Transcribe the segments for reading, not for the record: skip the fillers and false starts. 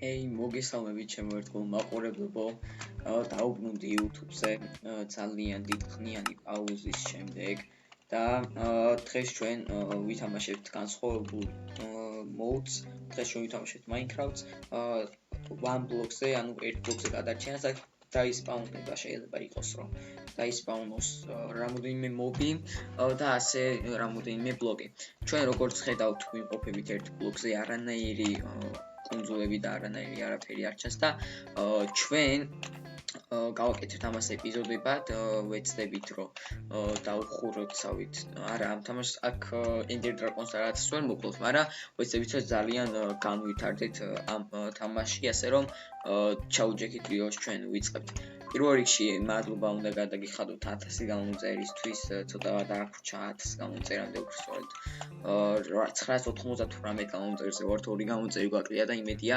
Hey, მოგესალმებით ჩემო ერთგულ მაყურებლებო. დაუბრუნდი YouTube-ზე ძალიან დიდხნიანი პაუზის შემდეგ და დღეს ჩვენ ვითამაშებთ განსხვავებულ modes. დღეს ჩვენ ვითამაშებთ Minecraft-ს one block-ზე, ანუ ერთ block-ზე გადარჩენას და დაისპაუნდება, შეიძლება იყოს რომ დაისპაუნოს რამოდენიმე მობი და ასე რამოდენიმე ბლოკი. ჩვენ როგორც ხედავთ, ვიმყოფებით ერთ ბლოკზე, არანაირი კუნძულები და არანაირი არაფერი არ ჩანს და ჩვენ გავაკეთებთ ამას ეპიზოდებად, ვეცდებით რომ დავხუროთ არა ამ თამაშს აქ Ender Dragons რაღაც ვერ მოკლოთ, მაგრამ ვეცდებით რომ ძალიან განვითარდეთ ამ თამაში, ასე რომ ჩაუჯექით ვიდეოს ჩვენ ვიწყებთ. პირველ რიგში მადლობა უნდა გადაგიხადოთ 1000 გამომწერისთვის, ცოტა დააგვრჩა 1000 გამომწერამდე უბრალოდ 998 გამომწერზე ვართ, 2 გამომწერი გვაკლია და იმედია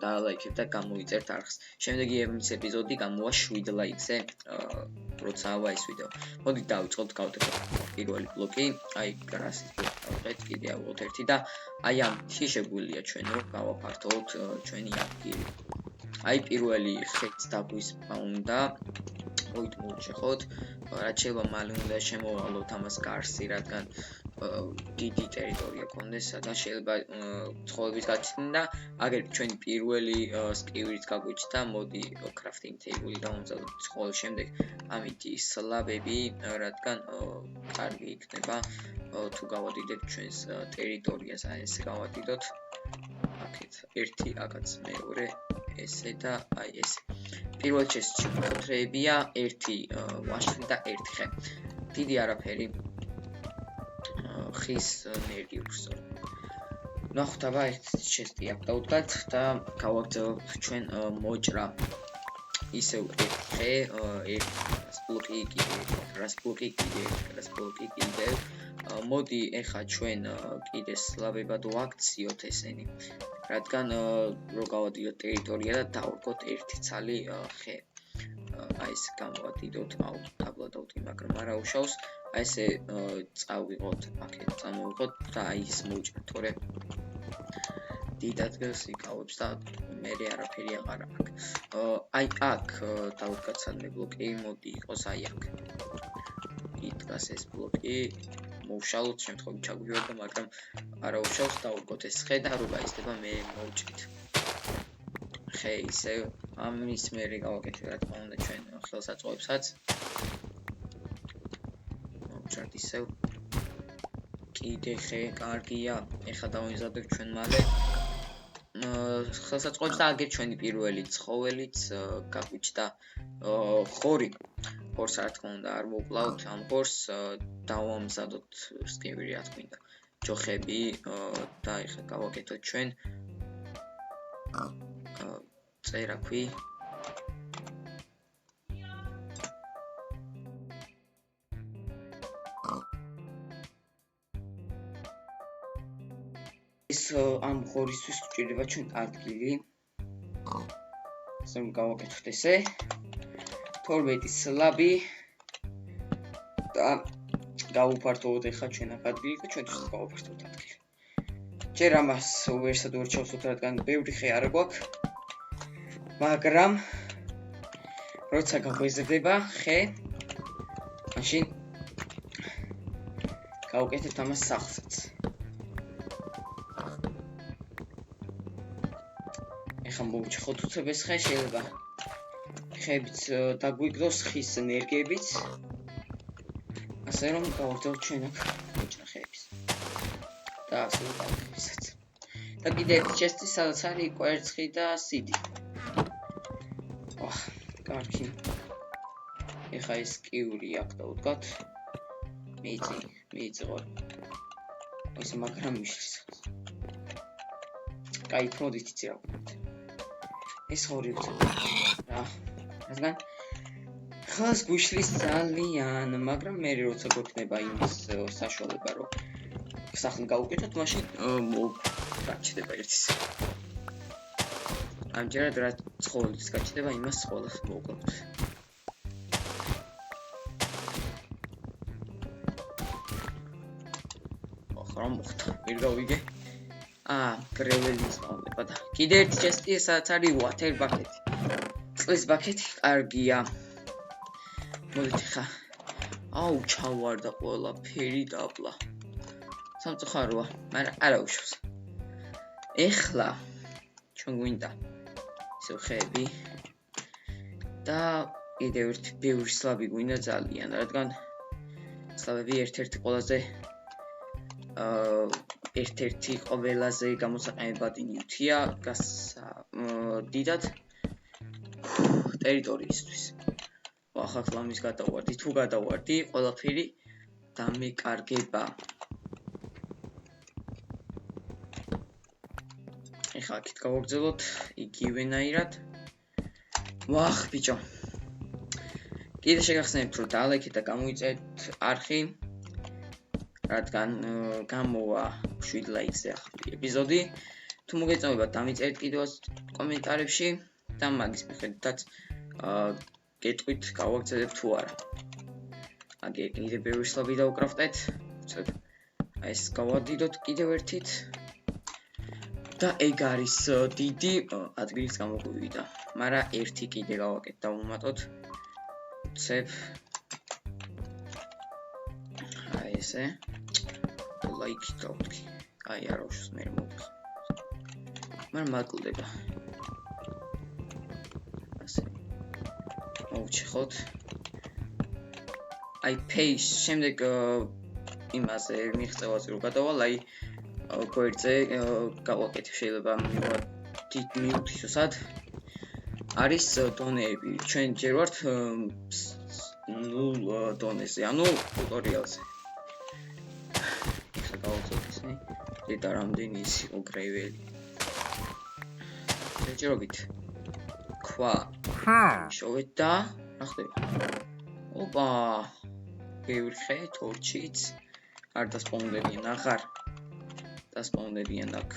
დაალაიქებთ და გამოიწერთ არხს. შემდეგი ეპიზოდი გამოვა 7 ლაიქზე, როცა ავა ეს ვიდეო. მოდით დავიწყოთ, გავდექოთ პირველი ბლოკი, აი გრასის ბლოკი გავყეთ, კიდე ავიღოთ ერთი და აი ამ თი შეგვიძლია ჩვენ რომ გავაფართოვოთ ჩვენი ადგილი. აი პირველი ხეთს დაგვისპაუნდა, მოით მოვჭეხოთ, რაც შეიძლება მალე უნდა შემოვალოთ ამას გარსი, რადგან დიდი ტერიტორია გქონდეს, სადაც შეიძლება ცხოველების გაჩენა და აგერ ჩვენი პირველი სკივით გაგვიჩნდა, მოდი crafting table-ი დავამზადოთ ცხოველის შემდეგ, ამითი სლაბები, რადგან კარგი იქნება თუ გავადიდეთ ჩვენს ტერიტორიას, აი ესე გავადიდოთ. აქეთ ერთი, აქაც მეორე, ესე და აი ესე. პირველ ჩესტში ფოთრეებია, ერთი ვაშლი და ერთი ხე. დიდი არაფერი ხის ნერგიულს. ნახოთ აბა ერთ ჩესტი აქ დავდგათ და გავაგრძელებთ ჩვენ მოჭრა. ისევ ხე, ბლოკი კიდე, ბლოკი კიდე. მოდი ეხა ჩვენ კიდე სლაბებად ვაქციოთ ესენი. რადგან რო გავადიდოთ ტერიტორია და დავრგოთ ერთი ცალი ხე. აი ეს გამოვადიდოთ, დაბლა დავდი, მაგრამ არა უშავს. აი ესე წავიღოთ, აქეთ წამოვიღოთ და აი ეს მოვჭრათ, თორე დიდ ადგილს იკავებს და მე არაფერი აღარ აქვს. აი აქ დავდგათ სადმე ბლოკი, მოდი იყოს აი აქ. იდგას ეს ბლოკი, მოვშალოთ, შემთხვევით ჩაგვივარდა, მაგრამ არა უშავს, დავდგოთ ეს ხე და რო გაიზრდება მე მოვჭრით. ხე ისე ამის მერე გავაკეთე, რა თქმა უნდა, ჩვენ ხელსაწყოებსაც. მოვჭრათ ისევ. კიდე ხე, კარგია, ეხლა დავიმზადებ ჩვენ მალე. ხელსაწყოებს და აგერ ჩვენი პირველი ცხოველიც გაგვიჩნდა ხორი. ხორს რა თქმა უნდა არ მოვკლავთ, ამ ხორს დავამზადოთ სკივი რა თქმა უნდა. ჯოხები და ეხლა გავაკეთოთ ჩვენ წერაქვი. ეს ამ ხორისთვის გვჭირდება ჩვენ ადგილი. ასე რომ გავაკეთოთ ესე. 12 სლაბი და გავუფართოვოთ ეხლა ჩვენ აქ ადგილი და ჩვენთვის გავუფართოვოთ ადგილი. ჯერ ამას ვერსად ვერ ჩავსვათ, რადგან ბევრი ხე არ გვაქვს. მაგრამ როცა გაგვეზრდება ხე, მაშინ გავუკეთებთ ამას სახლსაც. ეხლა მოვჭეხოთ უცებ ეს ხე, შეიძლება ხეებიც დაგვიგდოს ხის ენერგიებით. ასე რომ გავაგრძელებთ ჩვენ აქ მოჭრა ხეების. და ასე გავაკეთებთ. და კიდე ერთი ჩესტი, სადაც არის კვერცხი და სიდი. კარგი. ეხა ეს კიური აქ დავდგათ. მიიწიღო. ეს მაგრამ მიშლის. კაი, მოდით იცი რა ვქნათ. ეს ხორი უცებ. რადგან ხალს გვიშლის ძალიან, მაგრამ მე როცა გვექნება იმის საშუალება, რომ სახლი გავუკეთოთ, მაშინ გაჩნდება ერთის. ამჯერად რა ცხოველის გაჩნდება, იმას ცხოველს მოვუკლავთ. ახლა მოხდა. ვერ გავიგე. გრეველი ისმავნება და კიდე ერთი ჩესტია, სადაც არის water bucket. წყლის ბაქეთი, კარგია. მოდით ხა. ჩავარდა ყველაფერი დაბლა. სამწუხაროა, მაგრამ არა უშავს. ეხლა ჩვენ გვინდა ისევ ხეები და კიდევ ერთი ბევრი სლაბი გვინდა ძალიან, რადგან სლაბები ერთ-ერთი ყველაზე გამოსაყენებადი ნივთია დიდად ტერიტორიისთვის. ახლა ლამის გადავარდი, თუ გადავარდი, ყველაფერი დამეკარგება. ეხლა აქეთ გავაგრძელოთ იგივენაირად. ვახ, ბიჭო. კიდე შეგახსენებთ, რომ დაალექეთ და გამოიწერეთ არხი, რადგან გამოვა 7 ლაიქზე ახალი ეპიზოდი. თუ მოგეწონება, დამიწერეთ კიდევაც კომენტარებში და მაგის მიხედვითაც გეტყვით გავაგრძელებ თუ არა. აგერ კიდე ბევრი სლაბი დავკრაფტეთ. ეს გავადიდოთ კიდევ ერთით. და ეგ არის დიდი ადგილის გამოგვივიდა. მაგრამ ერთი კიდე გავაკეთე დავუმატოთ. უცებ. ესე. ლაიქი დავთქი. არა უშავს მე მოდიხ. მაგრამ მაკლდება. ასე. მოვჩეხოთ. page შემდეგ იმაზე მიღწევაზე რო გადავალ, გვერდზე გავაკეთებ შეიძლება მივთვისოთ. არის დონეები. ჩვენ ჯერ ვართ 0 დონეზე, ანუ ტუტორიალზე. ეხლა გავაკეთებ ისინი. და რამდენი ის იყო გრეველი. შეჯერობით. ქვა. შოვეთ და რა ხდება? ოპა. ბევრი ხე, თორჩიც. არ დასპაუნდებიან აღარ. დასპაუნდებიან აქ.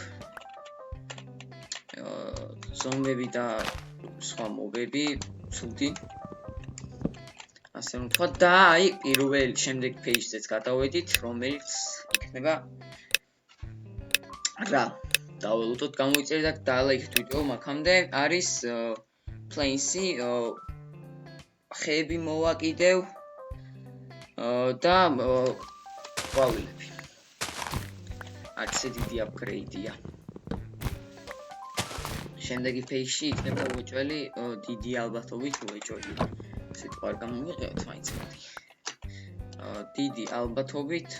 ზომბები და სხვა მობები, ცუდი. ასე რომ თქვა და აი პირველი შემდეგ page-ზეც გადავედით, რომელიც იქნება რა დაველოდოთ გამოიწერეთ და დაალაიქეთ ვიდეო მაგამდე არის plains-ი ხეები მოვა კიდევ და ყვავილები. აქ დიდი upgrade-ია. შემდეგი page-ში იქნება უეჭველი დიდი ალბათობით უეჭველი. სიტყვა არ გამომიყევთ მაინც მოდი. დიდი ალბათობით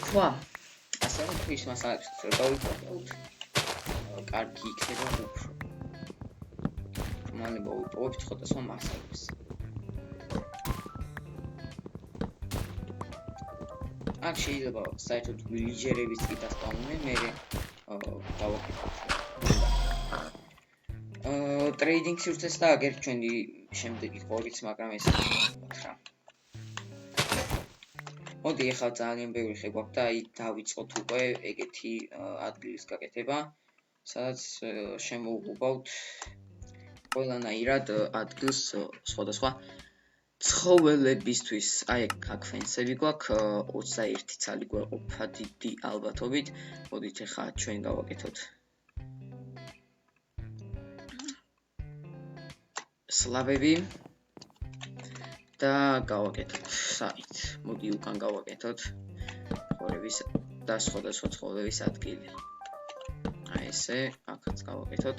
ქვა. ასე რომ ქვის მასალებს რო დავიწყოთ. კარგი იქნება უფრო. მალე მოვიპოვებთ სხვადასხვა მასალებს. აქ შეიძლება საერთოდ ვილიჯერებიც კი დასპაუნდნენ, მე დავაკეთებ. ტრეიდინგ სივრცეს და აგერ ჩვენი შემდეგი ყორიც, მაგრამ ეს რა. მოდი ახლა ძალიან ბევრი ხე გვაქვს და აი დავიწყოთ უკვე ეგეთი ადგილის გაკეთება, სადაც შემოვუყობავთ ყველანაირად ადგილს სხვადასხვა ცხოველებისთვის. აი აქ ფენსები გვაქვს 21 ცალი გვეყოფა დიდი ალბათობით. მოდით ახლა ჩვენ გავაკეთოთ სლაბები და გავაკეთოთ საით. მოდი უკან გავაკეთოთ ცხოვრების და სხვადასხვა ცხოველების ადგილი. აი ესე, აქაც გავაკეთოთ.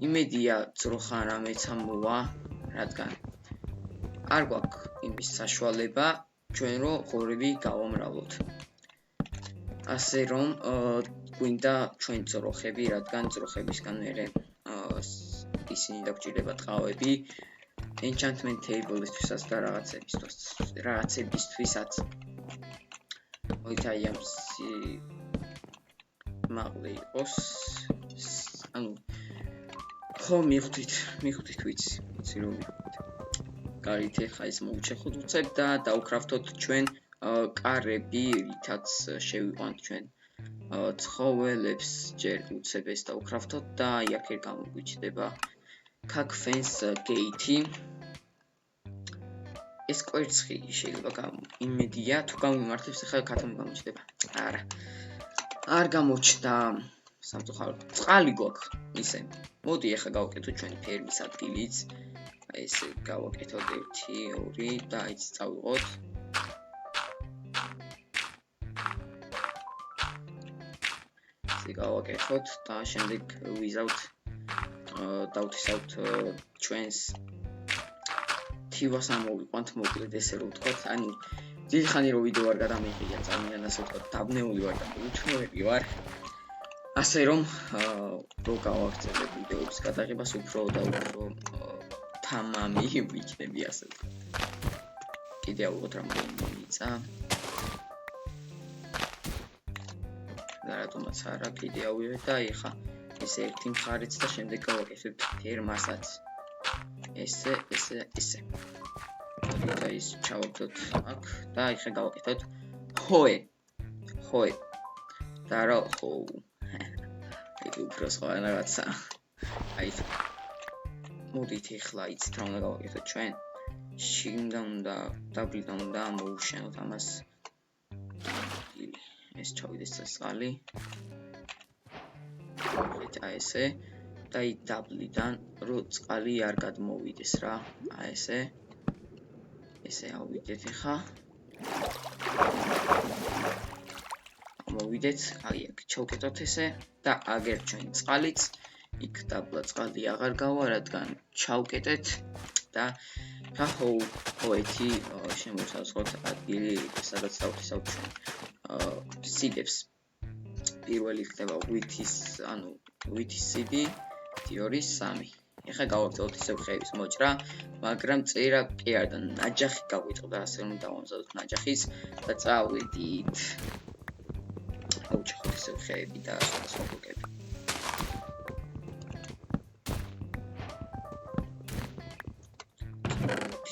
იმედია ძროხა რამეც ამოვა, რადგან არ გვაქვს იმის საშუალება ჩვენ რო ღორები გავამრავლოთ. ასე რომ გვინდა ჩვენ ძროხები, რადგან ძროხებისგან მერე ისინი დაგვჭირდება ტყავები, enchantment table-ისთვისაც და რაღაცებისთვისაც. მოდით აი ამ მაღლი იყოს. ანუ ხო მივხვდით ვიცი რომ მივხვდით. გარეთ ახლა ის მოვჩეხოთ უცებ და დავკრაფტოთ ჩვენ კარები, რითაც შევიყვანთ ჩვენ ცხოველებს. ჯერ უცებ ეს დავკრაფტოთ და აი აქ გამოგვიჩნდება Cock fence gate. ეს კვერცხი შეიძლება იმედია თუ გამიმართებს ახლა ქათამი გამოჩნდება. არა. არ გამოჩნდა სამწუხაროდ. წყალი გვაქვს ისე. მოდი ახლა გავაკეთოთ ჩვენი ფერმის ადგილიც. აი ესე გავაკეთოთ 1 2 და იცი წავიღოთ. ესე გავაკეთოთ და შემდეგ ვიზავთ დავთისავთ ჩვენს თივას ამოვიყვანთ მოკლედ ესე რომ ვთქვათ. ანუ დიდი ხანი რო ვიდეო არ გადამიღია ძალიან ასე ვთქვათ დაბნეული ვარ და უჩვევები ვარ. ასე რომ რო გავაგრძელებ ვიდეოების გადაღებას უფრო და უფრო თამამი ვიქნები ასე ვთქვათ. კიდე ავიღოთ რამდენიმე მიწა. და რატომაც არა კიდე ავიღეთ და ეხა ეს ერთი მხარეც და შემდეგ გავაკეთებთ ფერმასაც. ესე. და ის ჩავაგდოთ აქ და ეხა გავაკეთოთ ხოე. და რა ხო. ეგ უფრო სხვა რაღაცა. აი ეს. მოდით ეხლა იცით რა უნდა გავაკეთოთ ჩვენ. შიგნიდან და დაბლიდან უნდა მოვუშენოთ ამას. ეს ჩავიდეს წყალი. აი ესე. და იქ დაბლიდან რო წყალი არ გადმოვიდეს რა. აი ესე. ესე ავიდეთ ახლა. მოვიდეთ, აი აქ ჩავკეთოთ ესე და აგერ ჩვენ წყალიც. იქ დაბლა წყალი აღარ გავა, რადგან ჩავკეთეთ და ხოეთი შემოსაზღვროთ ადგილი, სადაც დავთისავთ ჩვენ სიდებს. პირველი ხდება ვითის სიდი 2 3. ეხლა გავაგრძელოთ ისევ ხეების მოჭრა, მაგრამ წერა კი არ და ნაჯახი გავიწყდა, ასე რომ დავამზადოთ ნაჯახის და წავედით. აუჩხოთ ისევ ხეები და სხვადასხვა ბლოკები.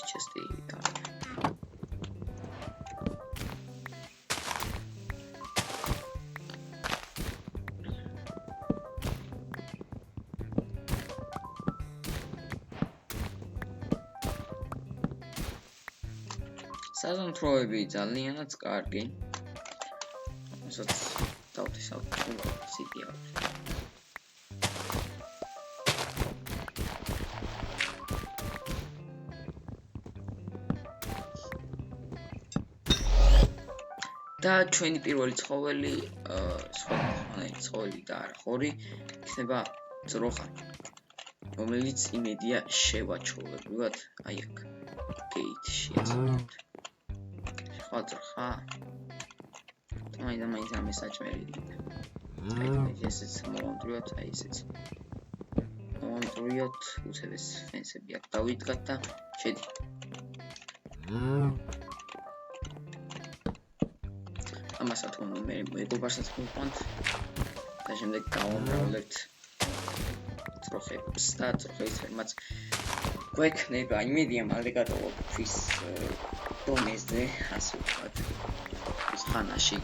ჩესტი და საზამთროები ძალიანაც კარგი. ასაც დავთისავთ სიდი აქვს. და ჩვენი პირველი ცხოველი ცხოველი და არა ხორი იქნება ძროხა, რომელიც იმედია შევაჩოლებრივად აი აქ გეიტში აწევთ. სხვა ძროხა მაინც ამის საჭმელი იქნება. აი ესეც მოვამდრიოთ, აი ესეც. მოვამდრიოთ, უცებ ეს ფენსები აქ დავიდგათ და შედი. ამასაც უნდა მე მეგობარსაც მოვყვანთ და შემდეგ გავამრავლებთ ძროხებს და ძროხების ფერმაც გვექნება. იმედია მალე გადავაქვს დონეზე, ასე ვთქვათ, ის ხანაში.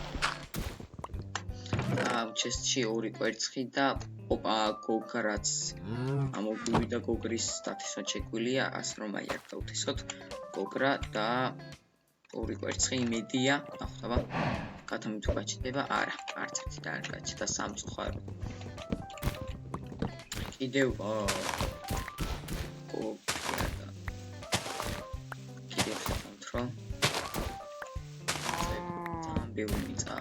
ჩესტში 2 კვერცხი და გოგრაც ამოგვივიდა გოგრის დათესვად შეგვიძლია, ასე რომ აი აქ დავთესოთ გოგრა და 2 კვერცხი იმედია, ნახავთ, ქათამი თუ გაჩნდება, არა, არც ერთი და არ გაჩნდა სამწუხაროდ. კიდევ კიდევ სამთრო. ძალიან ბევრი მიწა.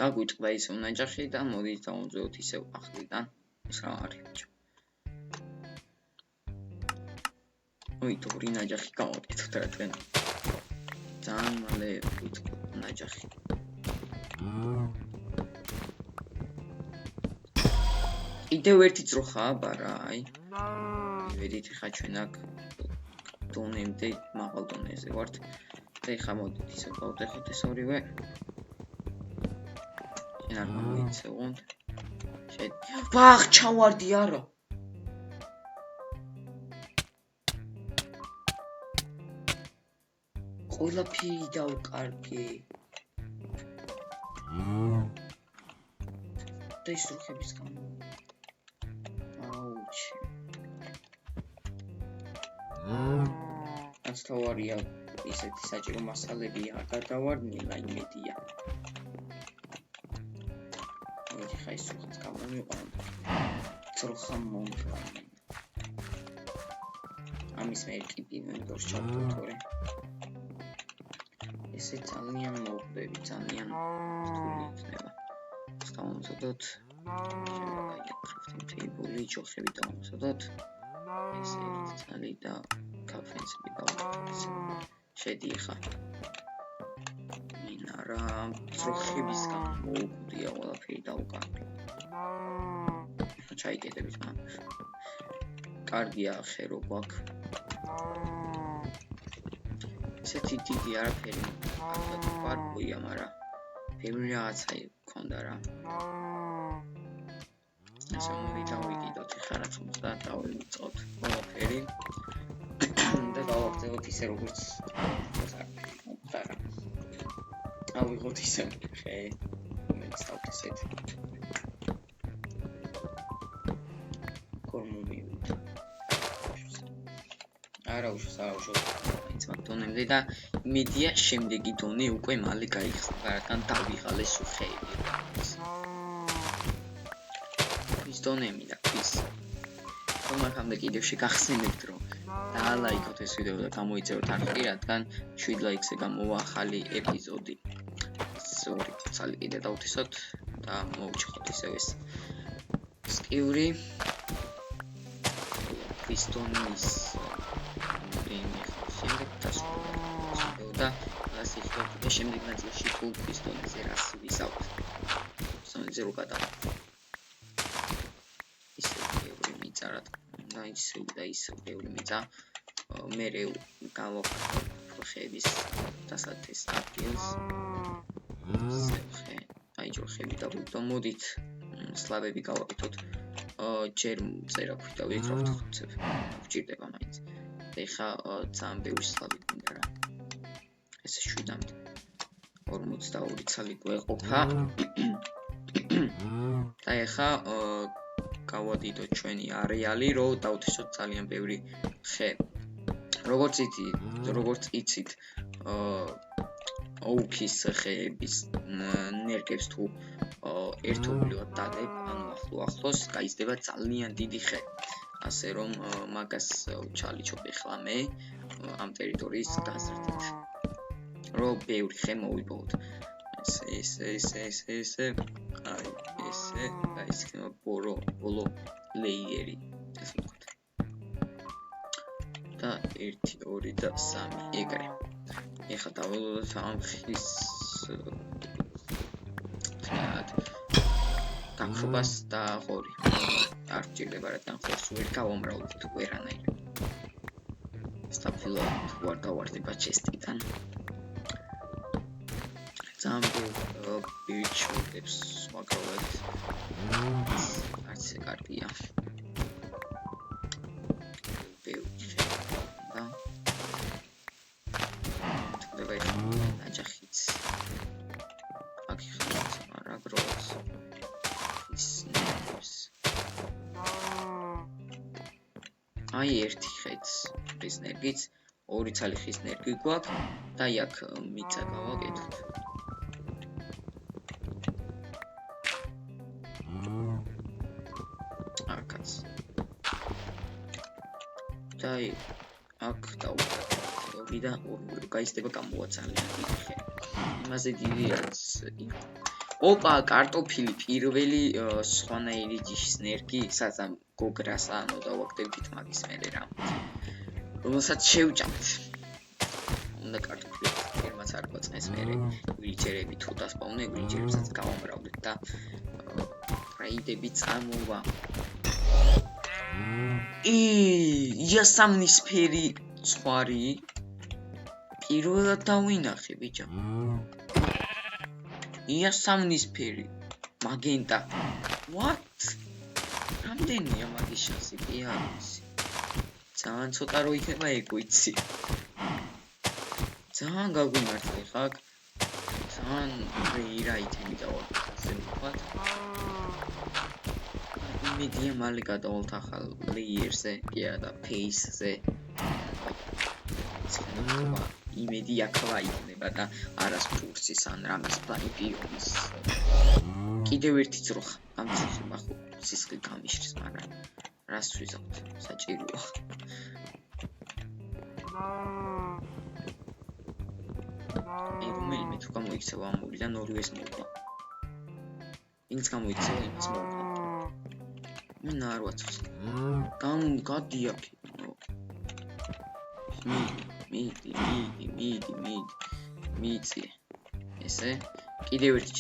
გაგვიწყდა ისევ ნაჯახი და მოდით დავამზადოთ ისევ ახლიდან. ეს რა არის? ოი, თორი ნაჯახი გავაკეთოთ რადგან ძალიან მალე ვიწყდა ნაჯახი. კიდევ ერთი ძროხაა, ბარა, აი. ვედით ხა ჩვენ აქ დონემდე მაღალ დონეზე ვართ. და ეხა მოდით ისევ გავტეხოთ ეს ორივე. არ მოიცევთ. ვახ, ჩავარდი არა. ყველაფერი დავკარგე. და ის რუხების გამო. აუჩი. ასთავარია ისეთი საჭირო მასალები არ გადავარდნილა იმედია. ხა ის რუხებს გამომიყვანო. ძროხა მომკრა. ამის მე კიბინოს ჩავთო თორე. ესე ძალიან მოგვდები, ძალიან რთული იქნება. დავამზადოთ. აი, crafting table-ი ჯოხები დავამზადოთ. ესე ერთი წალი და კაფენსები დავამზადოთ. შედი ხა. მინარა ძროხების გამო მოუგდია ყველაფერი დავუკარგე. ჩაიკეტებით მაგას. კარგია ხერო გვაქვს. ესეთი დიდი არაფერი ალბათ ვარგოია, მაგრამ ბევრი რაღაცა იქონდა რა. ასე მოდი დავიკიდოთ ხა რაც უნდა დავიწყოთ ყველაფერი და დავაგრძელოთ ისე როგორც მოხდა. ავიღოთ ისე ხე რომელიც დავთესეთ. კორმომივით. არა უშუალოდ მაინც მაგდონემდე და იმედია შემდეგი დონე უკვე მალე გაიხსნა, რადგან დავიღალე სუხეები. ის დონემი და ის თუმცა კიდევ შეგახსენებთ რომ დაალაიქოთ ეს ვიდეო და გამოიწეროთ არხი, რადგან 7 ლაიქზე გამოვა ახალი ეპიზოდი. ორი წალი კიდე დავთესოთ და მოვუჩხოთ ისევ ეს სკიური პისტონის და ასე ხდება შემდეგ ნაწილში თუ პისტონზე რას ვისაუბრებთ. პისტონზე რო გადავა. ისე ბევრი მიწა და ისე ბევრი მიწა. მე გავაკეთებ ხეების დასათეს ადგილს. აი ჯოხები დავუდამოდით. სლავები გავაკეთოთ. ჯერ წერა ქვით და ვიქროთ ხუცებ. ვჭირდება მაინც. ეხა ძალიან ბევრი სლავი გვინდა რა. ეს 7-მდე 42 წალი გვეყოფა. და ეხა გავადიდოთ ჩვენი არეალი, რომ დავთესოთ ძალიან ბევრი ხე. როგორც იცით, ოუქის ხეების ნერგებს თუ ერთობლივად დადებ, ანუ ახლოს გაიზრდება ძალიან დიდი ხე. ასე რომ მაგას ჩალიჩობ ახლა მე ამ ტერიტორიის გაზრდით. რომ ბევრი ხე მოვიპოვოთ. ესე აი ესე და ის იქნება ბოლო ლეიერი, ასე ვთქვათ. და 1 2 და 3 ეგრე. ეხლა დაველოდოთ ამ ხის გაქრობას და ღორი. არ ჭირდება რადგან ხორს ვერ გავამრავლოთ ვერანაირად. სტაბილურად ვარ გავარდება ჩესტიდან. ძალიან ბიჭებს ვაკრავეთ. არც კარგია. და თქვა ნაჯახიც. აქ ხალხს არა გროს. ის ნებს. აი ერთი ხეც ხის ნერგიც, ორი ცალი ხის ნერგი გვაქვს და აქ მიწა გავაკეთოთ. აქაც. და აქ დავუყარეთ ორი და ორი გაიზრდება გამოვაცალე ხე. იმაზე დიდი რაც ოპა კარტოფილი პირველი სხვანაირი ჯიშის ნერგი საწამ გოგრას ანუ დავაკეთებთ მაგის მერე რა. რომელსაც შევჭამთ. უნდა კარტოფილი ერთმანეთს არ გვაწეს მერე ვიჯერები თუ დასპავნე ვიჯერებსაც გავამრავდეთ და რაიდები წამოვა. იასამნისფერი ცხვარი პირველად დავინახე ბიჭო. იასამნისფერი მაგენტა. What? რამდენია მაგის შანსი კი არის? ძალიან ცოტა რო იქნება ეგ ვიცი. ძალიან გაგვიმართლე ხაკ. ძალიან რეირა იტემი დავაკეთე ასე ვთქვათ. იმედია მალე გადავალთ ახალ ლეიერზე, კი და ფეისზე. იმედი აქლა იქნება და არას ფურცის ან რამის ბაიბიონის. კიდევ ერთი ძროხა, გამწვიმა ხო სისხლი გამიშრის, მაგრამ რას ვიზავთ, საჭიროა. მე თუ გამოიქცევა ამურიდან ორივეს მოვყვა. ვინც გამოიქცევა იმას მოვყვა. მე არ ვაცხოვს. გადი აქ. მიიწე. ესე კიდევ ერთი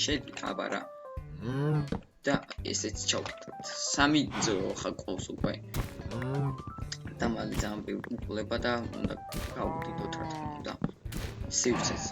შედი, აბა რა. და ესეც ჩავკეთებთ. 3 ძროხა ყავს უკვე. და მალე ძალიან ბევრი უკლება და უნდა გავუდიდოთ რა თქმა უნდა. სივრცეს.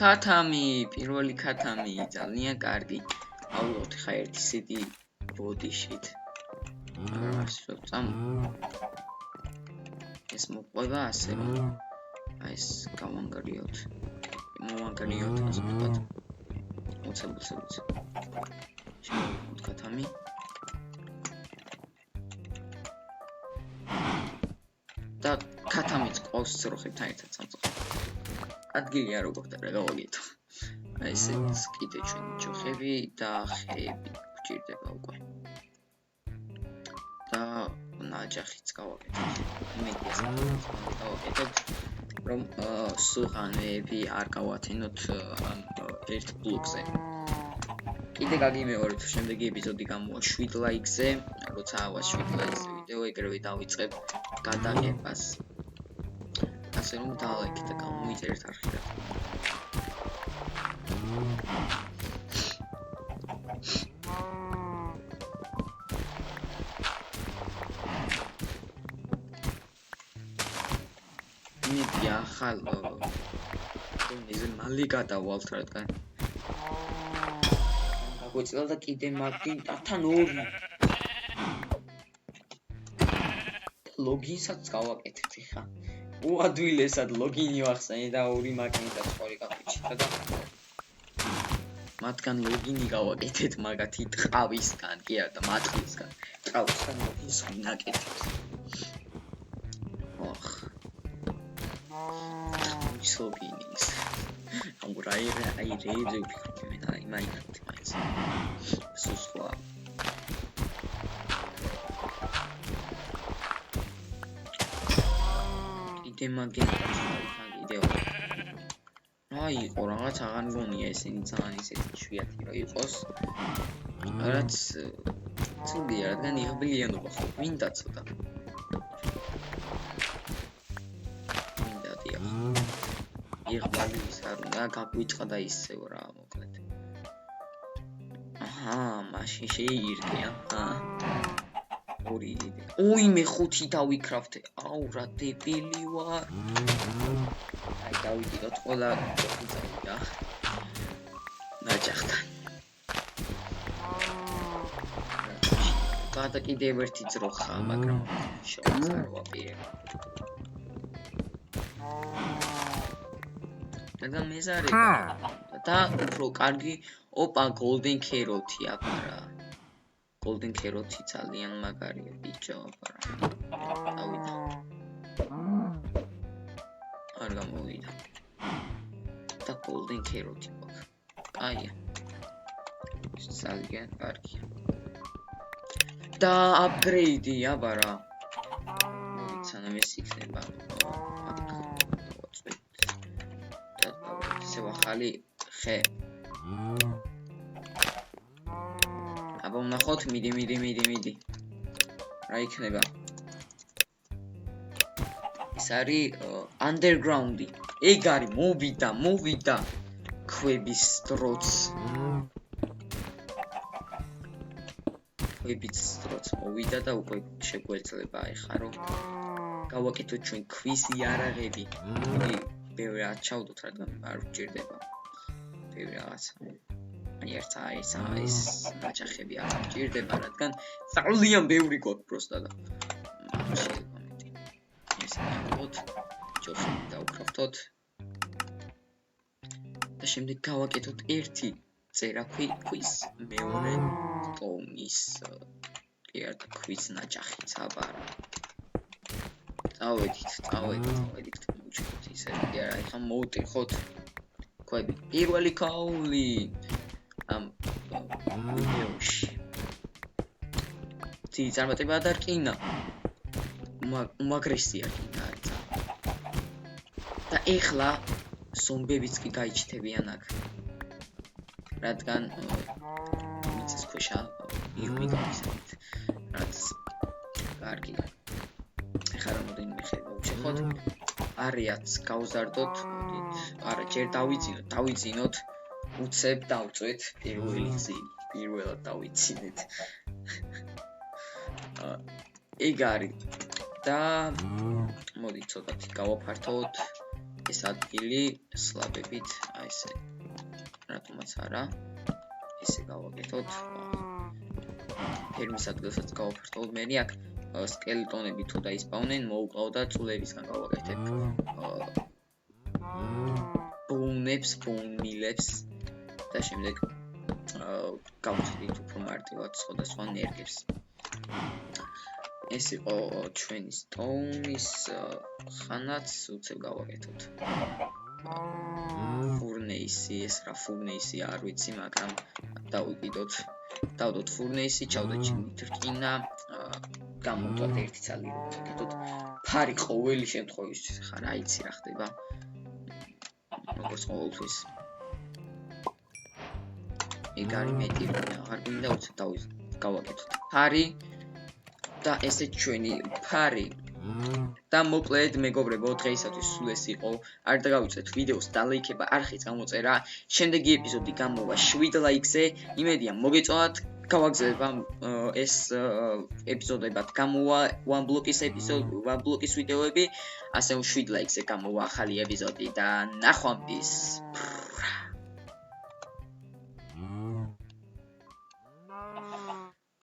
ქათამი, პირველი ქათამი, ძალიან კარგი. ავულოთ ხა ერთი სიდი ბოდიშით. ეს მოყვება ასე რომ აი ეს გავანგრიოთ. მოვანგრიოთ ასე ვთქვათ. მოცებულს. შევიდეთ ქათამი. და ქათამიც ყავს ძროხებთან ერთად სამწუხაროდ. ადგილია როგორ და რა გავაგეთო. აი ესეც კიდე ჩვენი ჯოხები და ხეები გვჭირდება უკვე. და ნაჯახიც გავაკეთეთ. იმედია გავაკეთეთ, რომ სულხანები არ გავათენოთ ამ ერთ ბლოკზე. კიდე გაგიმეორეთ, შემდეგი ეპიზოდი გამოვა 7 ლაიქზე, როცა ავა 7 ლაიქზე ვიდეო, ეგრევე დავიწყებ გადაღებას. ასე რომ დალაიქეთ და გამოიწერეთ არხიდან. იმედი ახალ დონეზე მალე გადავალთ რადგან გაგვეწელა და კიდე მაგინ თან 2 ლოგინსაც გავაკეთეთ ხა. უადვილესად ლოგინი ვახსენე და 2 მაგნიტა სწორი გავიჩიტა და მათგან ლოგინი გავაკეთეთ მაგათი ტყავისგან, კი არა და მატყლისგან. ტყავისგან ლოგინს ვინაკეთებთ. ოხ. ის ლოგინის. აი რეზე ვფიქრობ მე და აი მაინკრაფტი მაინც. სუსხვა. მაგენ კიდევ აი იყო რაღაც აღარ მგონია ესენი ძალიან ისეთი შვიათი რა იყოს რაც ცუდია რადგან იღბლიანობა ხო მინდა ცოტა მინდა დიახ იღბლიანობის არ უნდა გაგვიწყდა ისევ რა მოკლედ აჰა მაშინ შეირგე აჰა ოი მე 5 დავიკრაფტე. აუ რა დებილი ვარ. აი დავიდოთ ყველა წავიდა. ნაჯახთან. გადა კიდევ ერთი ძროხა, მაგრამ შევწარ ვაპირე. და მეზარე და უფრო კარგი ოპა golden carrot-ი აბარა. golden carrot-ი ძალიან მაგარია ბიჭო, აბარა. დავიდა. არ გამოვიდა. და golden carrot-ი აქვს. კაია. ძალიან კარგია. და upgrade-ი აბარა. მოგიცანამ ეს იქნება. ახალი ხე. აბა ვნახოთ, მიდი. რა იქნება? ეს ეს არის underground-ი. ეგ არის მოვიდა ქვების დროც. ქვების დროც მოვიდა და უკვე შეგვეძლება ეხლა რომ გავაკეთოთ ჩვენ ქვის იარაღები. ბევრი რაც ჩავდოთ, რადგან არ ვჭირდება. ბევრი რაღაცა. ერთა ეს ნაჭახები არ ვჭირდება, რადგან ძალიან ბევრი გვაქვს პროსტა და შეიძლება მეტი. ეს ავიღოთ, ჯობს დავკრაფტოთ. და შემდეგ გავაკეთოთ ერთი წერაქვი ქვის, მეორე სტოუნის კი არა ქვის ნაჭახიც აბარა. წავედით მოვჩვენოთ ისე კი არა, ეხლა მოვუტეხოთ ქვები. პირველი ქაული ამ ვიდეოში. ძი წარმატება დარკინა. უმაგრესია რკინა არის. და ეხლა ზომბებიც კი გაიჩნდებიან აქ. რადგან მიწის ქვეშა იღმი გამისავით. რაც კარგია. ეხლა რამდენიმე ხე მოვჩეხოთ. არიაც გავზარდოთ, მოდით. არა, ჯერ დავიძინოთ. უცებ დავწვეთ პირველი გზინი. პირველად დავიცინეთ. ეგ არის. და მოდი ცოტათი გავაფართოთ ეს ადგილი სლაბებით, აი ესე. რატომაც არა. ესე გავაკეთოთ. ფერმის ადგილსაც გავაფართოვოთ. მე აქ სკელეტონები თუ დაისპავნენ, მოუკლავ და წულებისგან გავაკეთებ. ბოუნმილებს და შემდეგ გავხდით უფრო მარტივად სხვადასხვა ნერგებს. ეს იყო ჩვენი სტოუნის ხანაც უცებ გავაკეთოთ. ფურნეისი, ეს რა ფურნეისი არ ვიცი, მაგრამ დავდოთ ფურნეისი, ჩავდოთ ჩინით რკინა, გამოვდოთ ერთი ცალი ვაკეთოთ. ფარი ყოველი შემთხვევისთვის ხარ, აიცი რა ხდება. როგორც ყოველთვის. ეგ არის მეტი, აღარ გვინდა უცებ გავაკეთოთ. ფარი და ესე ჩვენი ფარი. და მოკლედ მეგობრებო, დღეისათვის სულ ეს იყო. არ დაგავიწყეთ ვიდეოს დალაიქება, არხის გამოწერა. შემდეგი ეპიზოდი გამოვა 7 ლაიქზე. იმედია მოგეწონათ. გავაგზავნებ ეს ეპიზოდებად გამოვა one blocks ვიდეოები. ასე 7 ლაიქზე გამოვა ახალი ეპიზოდი და ნახვამდის.